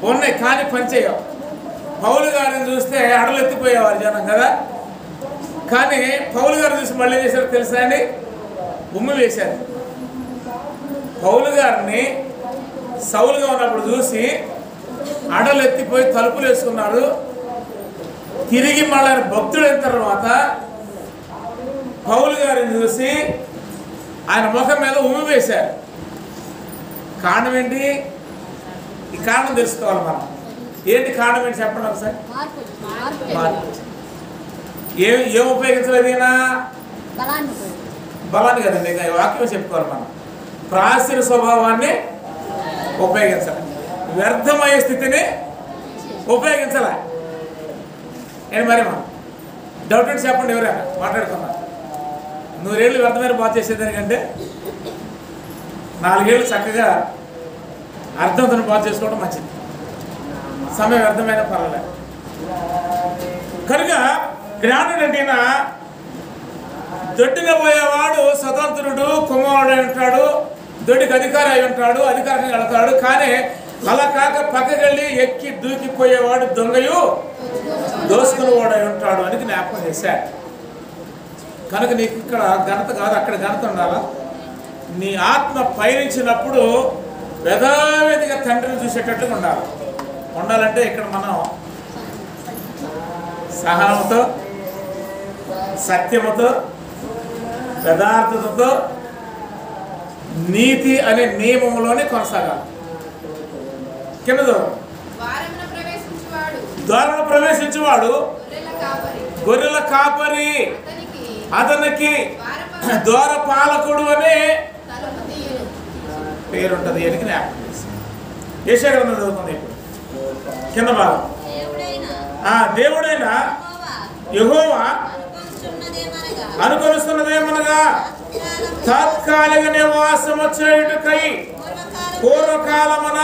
ఉన్నాయి కానీ పనిచేయవు. పౌలు గారిని చూస్తే అడలెత్తిపోయేవారు జనం కదా, కానీ పౌలు గారిని చూసి మళ్ళీ చేశారు తెలుసా అండి? ఉమ్మి వేశారు. పౌలు గారిని సౌలుగా ఉన్నప్పుడు చూసి అడలెత్తిపోయి తలుపులు వేసుకున్నాడు. తిరిగి మళ్ళీ భక్తుడైన తర్వాత పౌలు గారిని చూసి ఆయన ముఖం మీద ఉమ్మి వేశారు. కారణం ఏంటి? ఈ కారణం తెలుసుకోవాలి మనం. ఏంటి కారణం ఏంటి చెప్పండి ఒకసారి. ఏం ఉపయోగించలేదు ఈయన? బలాన్ని కదండి, ఇక వాక్యం చెప్పుకోవాలి మనం. ప్రాచీన స్వభావాన్ని ఉపయోగించాలి, వ్యర్థమయ్యే స్థితిని ఉపయోగించాలి. ఏంటి మరి మనం డౌట్ ఏంటి చెప్పండి. ఎవరైనా మాట్లాడుకున్నా 100 ఏళ్ళు వ్యర్థమైన బాగా చేసేదానికంటే 4 ఏళ్ళు చక్కగా అర్థంతో బాగా చేసుకోవడం మంచిది. సమయం వ్యర్థమైన పర్వాలేదు. కనుక జ్ఞానుడు అంటే దొడ్డిన పోయేవాడు స్వతంత్రుడు, కుమారుడు అయి ఉంటాడు, దొడ్డికి అధికారి అయి ఉంటాడు, అధికారంగా వెళతాడు. కానీ అలా కాక పక్కకెళ్ళి ఎక్కి దూకిపోయేవాడు దొంగయు దోసుకునేవాడు అయి ఉంటాడు అని జ్ఞాపకం చేశాడు. కనుక నీకు ఇక్కడ ఘనత కాదు, అక్కడ ఘనత ఉండాలా. నీ ఆత్మ పయనించినప్పుడు యథావిధిగా తండ్రిని చూసేటట్టుగా ఉండాలంటే ఇక్కడ మనం సహనంతో, సత్యముతో, యథార్థతతో, నీతి అనే నియమంలోనే కొనసాగాలి. కింద ద్వారమును ప్రవేశించేవాడు గొర్రెల కాపరి, అతనికి ద్వారపాలకుడు అనే పేరుంటది. ఎనికి జ్ఞాపకం చేసి యెషయా గ్రంథం చదువుకుంది. ఇప్పుడు కింద భాగం దేవుడైన యెహోవా అనుకొనుస్తున్నదేమనగా తాత్కాలిక నివాసము చేయుటకై పూర్వకాలమున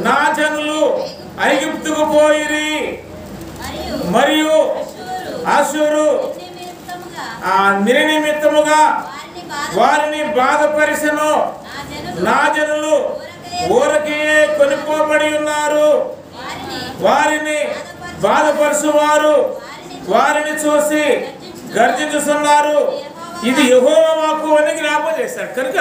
నా జనులు ఐగుప్తుకు పోయిరి, మరియు అష్షూరు నిమిత్తముగా వారిని బాధపరిసెను. నా జనులు ఊరకే కొనుక్కోబడి ఉన్నారు. వారిని బాధపరుచువారు వారిని చూసి గర్జించుతున్నారు. ఇది యెహోవా వాక్కు అని జ్ఞాపకం చేశాడు. కనుక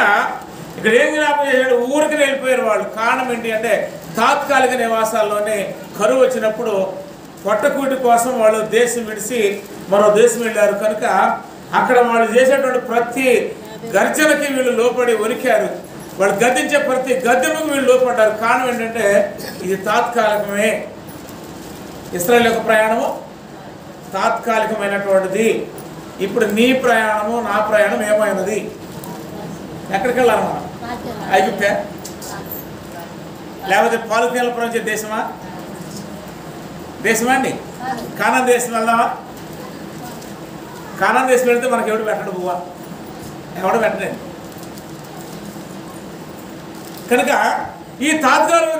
ఇక్కడ ఏం జ్ఞాపకం చేశాడు? ఊరికి వెళ్ళిపోయారు వాళ్ళు. కారణం ఏంటి అంటే తాత్కాలిక నివాసాల్లోనే కరువు వచ్చినప్పుడు పొట్టకూటి కోసం వాళ్ళు దేశం విడిచి మరో దేశం వెళ్ళారు. కనుక అక్కడ వాళ్ళు చేసేటువంటి ప్రతి గర్జనకి వీళ్ళు లోపడి వణికారు. వాళ్ళు గద్దించే ప్రతి గద్దెముకు వీళ్ళు లోపడ్డారు. కారణం ఏంటంటే ఇది తాత్కాలికమే. ఇశ్రాయేలు యొక్క ప్రయాణము తాత్కాలికమైనటువంటిది. ఇప్పుడు నీ ప్రయాణము, నా ప్రయాణం ఏమైనది? ఎక్కడికి వెళ్ళాలి మనం? ఐగుప్తే? లేకపోతే పాలుకేల ప్రపంచ దేశమా? దేశమా అండి? కానాన్ దేశం వెళ్దామా? కానాన్ దేశం వెళ్తే మనకి ఎవడు పెట్టడు, పువ్వా ఎవడు పెట్టలేదు. కనుక ఈ తాత్కాలిక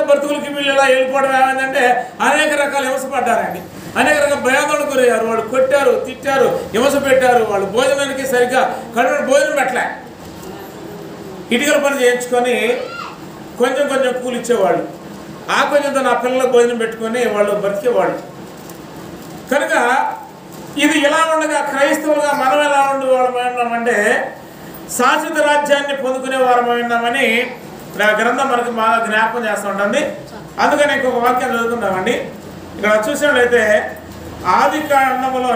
బ్రతుకులకి వీళ్ళు ఇలా వెళ్ళిపోవడం ఏమైందంటే అనేక రకాల హింస పడ్డారండి. అనేక రకాల భయాందోళనకు గురయ్యారు. వాళ్ళు కొట్టారు, తిట్టారు, హింస పెట్టారు. వాళ్ళు భోజనానికి సరిగ్గా కడుపు భోజనం పెట్టలే. ఇటుకల పని చేయించుకొని కొంచెం కొంచెం కూలి ఇచ్చేవాళ్ళు. ఆ కొంచెంతో నా పిల్లలకు భోజనం పెట్టుకొని వాళ్ళు బ్రతికేవాళ్ళు. కనుక ఇది ఎలా ఉండగా క్రైస్తవులుగా మనం ఎలా ఉండి వాళ్ళమైనామంటే శాశ్వత రాజ్యాన్ని పొందుకునే వారమైనామని గ్రంథం మనకు బాగా జ్ఞాపకం చేస్తూ ఉంటుంది. అందుకని ఇంకొక వాక్యం చదువుకుందామండి. ఇక్కడ చూసినట్లయితే ఆదికాండంలో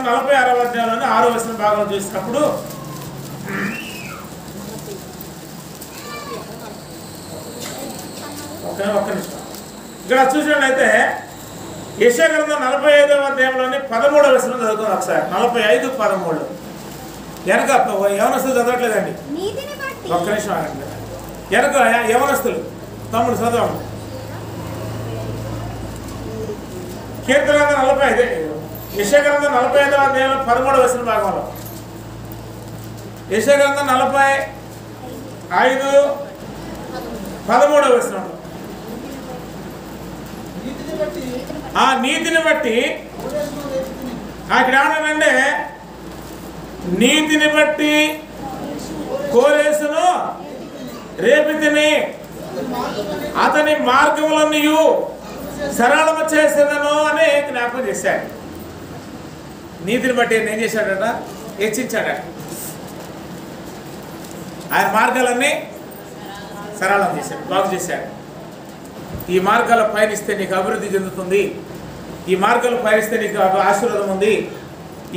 46వ అధ్యాయంలోని 6వ వచనం భాగంలో చూసినప్పుడు ఒక్క నిమిషం. ఇక్కడ చూసినట్లయితే యెషయా గ్రంథం 45వ అధ్యాయంలోని 13వ వచనం చదువుకుందాం ఒకసారి. 45:13 వెనక యవనస్తులు చదవట్లేదండి. ఒక్క నిమిషం ఆగండి. వెనక యవనస్తులు తమ్ముడు చదవండి. కీర్తన 45 యెషయా గ్రంథం 45వ అధ్యాయంలో 13వ వచనం భాగంలో యెషయా గ్రంథం 45:13 వచనంలో ఆ నీతిని బట్టి ఇక్కడ ఏమన్నానంటే నీతిని బట్టి కోరేసును రేపితిని అతని మార్గములన్నీ సరళము చేసేదను అని జ్ఞాపకం చేశాడు. నీతిని బట్టి ఏం చేశాడట? హెచ్చించాడట. ఆయన మార్గాలన్నీ సరళం చేశాడు, బాగు చేశాడు. ఈ మార్గాల పయనిస్తే నీకు అభివృద్ధి చెందుతుంది, ఈ మార్గాలు పయనిస్తే నీకు ఆశీర్వాదం ఉంది,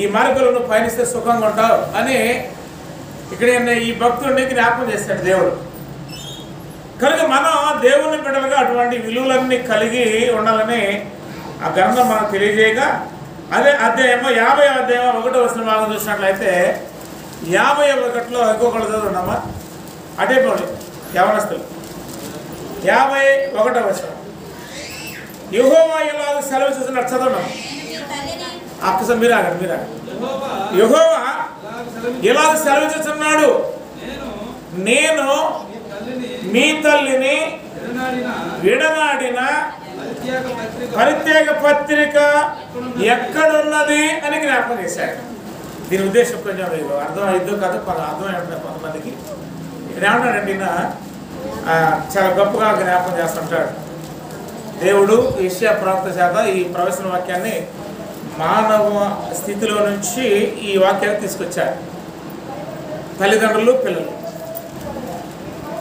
ఈ మార్గాలను పయనిస్తే సుఖంగా ఉంటావు అని ఇక్కడ ఈ భక్తుడిని జ్ఞాపకం చేస్తాడు దేవుడు. కనుక మనం దేవుని బిడ్డలుగా అటువంటి విలువలన్నీ కలిగి ఉండాలని ఆ గ్రంథం మనకు తెలియజేయగా, అదే అధ్యాయము 50వ అధ్యాయం 1వ వచనం భాగం చూసినట్లయితే 51లో ఇంకొకళ్ళు చదువున్నామా? అటే పోండి యవనస్తులు. 51వ వచనం యెహోవా ఇలాగ సెలవు చూసినట్టు చదవడం. అక్కస మీరు ఆగండి. యెహోవా ఇలాగ సెలవు చూస్తున్నాడు, నేను మీ తల్లిని విడనాడిన పరిత్యాగ పత్రిక ఎక్కడున్నది అని జ్ఞాపకం చేశాడు. దీని ఉద్దేశం కొంచెం అర్థం అయిద్దో కాదు, అర్థమై ఉంటుంది కొంతమందికి. ఇక్కడ ఏమంటాడండి, చాలా గొప్పగా జ్ఞాపకం చేస్తుంటాడు దేవుడు. యెషయా ప్రవక్త చేత ఈ ప్రవచన వాక్యాన్ని మానవ స్థితిలో నుంచి ఈ వాక్యాన్ని తీసుకొచ్చాడు. తల్లిదండ్రులు, పిల్లలు,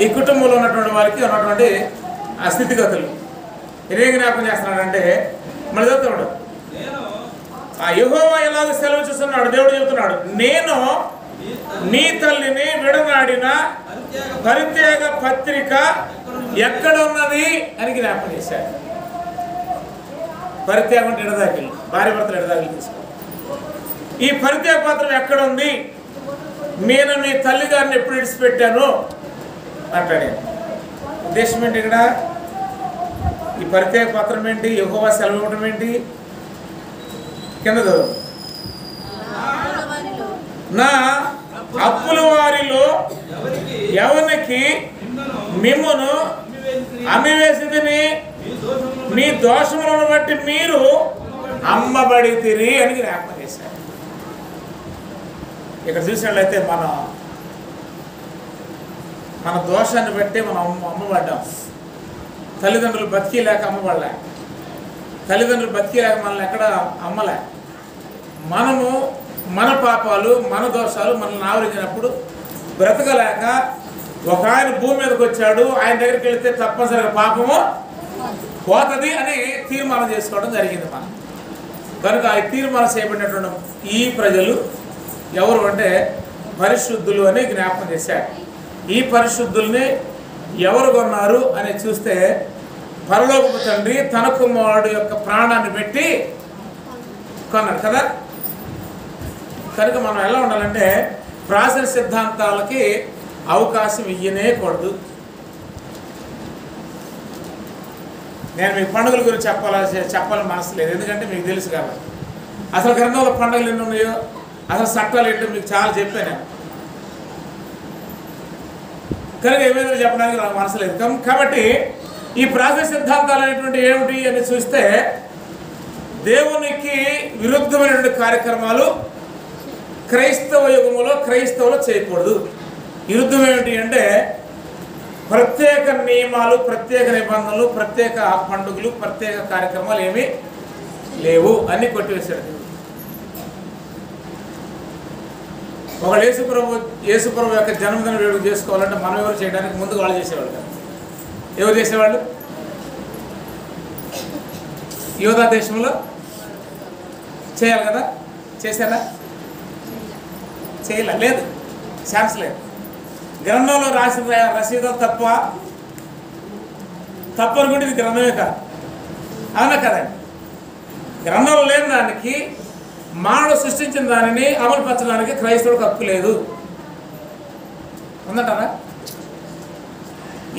ఈ కుటుంబంలో ఉన్నటువంటి వారికి ఉన్నటువంటి ఆ స్థితిగతులు ఏం జ్ఞాపకం చేస్తున్నాడంటే, మళ్ళీ చదువుతున్నాడు, ఆ యెహోవా ఎలాగ సెలవు చూస్తున్నాడు. దేవుడు చెబుతున్నాడు, నేను నీ తల్లిని విడనాడిన పరిత్యాగ పత్రిక ఎక్కడ ఉన్నది అని జ్ఞాపకం చేశాడు. పరిత్యాగం అంటే ఎడదాకిలు, భార్య భర్తలు ఎడదాకిలు తీసుకో. ఈ పరిత్యాగ పత్రం ఎక్కడ ఉంది? నేను నీ తల్లి గారిని ఎప్పుడు విడిచిపెట్టాను అంటాడు. ఉద్దేశం ఏంటి ఇక్కడ? ఈ పరిత్యాగ పత్రం ఏంటి? యెహోవా సెలవు ఇవ్వడం ఏంటి? కింద నా అప్పుల వారిలో ఎవరికి మిమ్మును అమ్మివేసిదని మీ దోషములను బట్టి మీరు అమ్మబడితిరి అని జ్ఞాపకం చేశారు. ఇక్కడ చూసినట్లయితే మన దోషాన్ని బట్టి మనం అమ్మబడ్డాం. తల్లిదండ్రులు బతికిలేక అమ్మబడలే, తల్లిదండ్రులు బతికిలేక మనల్ని ఎక్కడ అమ్మలే. మనము మన పాపాలు, మన దోషాలు మనల్ని ఆవరించినప్పుడు బ్రతకలేక ఒక ఆయన భూమి మీదకి వచ్చాడు, ఆయన దగ్గరికి వెళితే తప్పనిసరిగా పాపము పోతుంది అని తీర్మానం చేసుకోవడం జరిగింది మనం. కనుక ఈ తీర్మానం చేయబడినటువంటి ఈ ప్రజలు ఎవరు అంటే పరిశుద్ధులు అని జ్ఞాపకం చేశాడు. ఈ పరిశుద్ధుల్ని ఎవరు కొన్నారు అని చూస్తే పరలోకపు తండ్రి తన కుమారుడు యొక్క ప్రాణాన్ని పెట్టి కొన్నాడు కదా. కనుక మనం ఎలా ఉండాలంటే ప్రాచీన సిద్ధాంతాలకి అవకాశం ఇయ్యనేకూడదు. నేను మీకు పండుగల గురించి చెప్పాలని మనసు లేదు, ఎందుకంటే మీకు తెలుసు కాబట్టి. అసలు గ్రంథంలో పండుగలు ఎన్ని ఉన్నాయో, అసలు చట్టాలు ఏంటో మీకు చాలా చెప్పాను. కనుక ఏమైనా చెప్పడానికి నాకు మనసు లేదు. కాబట్టి ఈ ప్రాచీన సిద్ధాంతాలు అనేటువంటి ఏమిటి అని చూస్తే దేవునికి విరుద్ధమైనటువంటి కార్యక్రమాలు క్రైస్తవ యుగంలో క్రైస్తవులు చేయకూడదు. విరుద్ధం ఏమిటి అంటే ప్రత్యేక నియమాలు, ప్రత్యేక నిబంధనలు, ప్రత్యేక పండుగలు, ప్రత్యేక కార్యక్రమాలు ఏమీ లేవు, అన్నీ కొట్టివేశాడు. ఒక యేసుప్రభు యొక్క జన్మదిన వేడుక చేసుకోవాలంటే మనం ఎవరు చేయడానికి ముందు వాళ్ళు చేసేవాళ్ళు కదా. ఎవరు చేసేవాళ్ళు? యోధా దేశంలో చేయాలి కదా. చేశారా? చేయలే, లేదు, ఛాన్స్ లేదు. గ్రంథంలో రాసిన రసీదులు తప్పనుకుంటే ఇది గ్రంథమే కాదు, అవునా కదండి. గ్రంథంలో లేని దానికి, మానవుడు సృష్టించిన దానిని అమలుపరచడానికి క్రైస్తవుడికి హక్కు లేదు. ఉందంటారా?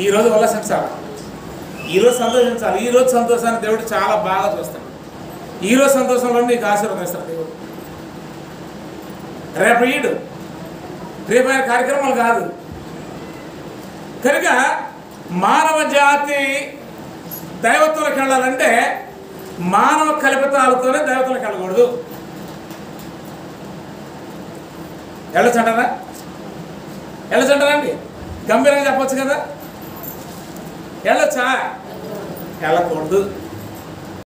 ఈరోజు ఉల్లాసించాలి, ఈరోజు సంతోషించాలి. ఈరోజు సంతోషాన్ని దేవుడు చాలా బాగా చూస్తాడు. ఈరోజు సంతోషంలో నీకు ఆశీర్వదిస్తాడు దేవుడు. రేపు ఆయన కార్యక్రమాలు కాదు. కనుక మానవ జాతి దైవత్వంలోకి వెళ్ళాలంటే మానవ కల్పితాలతోనే దైవత్వంలోకి వెళ్ళకూడదు. వెళ్ళొచ్చంటారా? వెళ్ళొచ్చంటారా అండి? గంభీరంగా చెప్పచ్చు కదా. వెళ్ళొచ్చా? వెళ్ళకూడదు.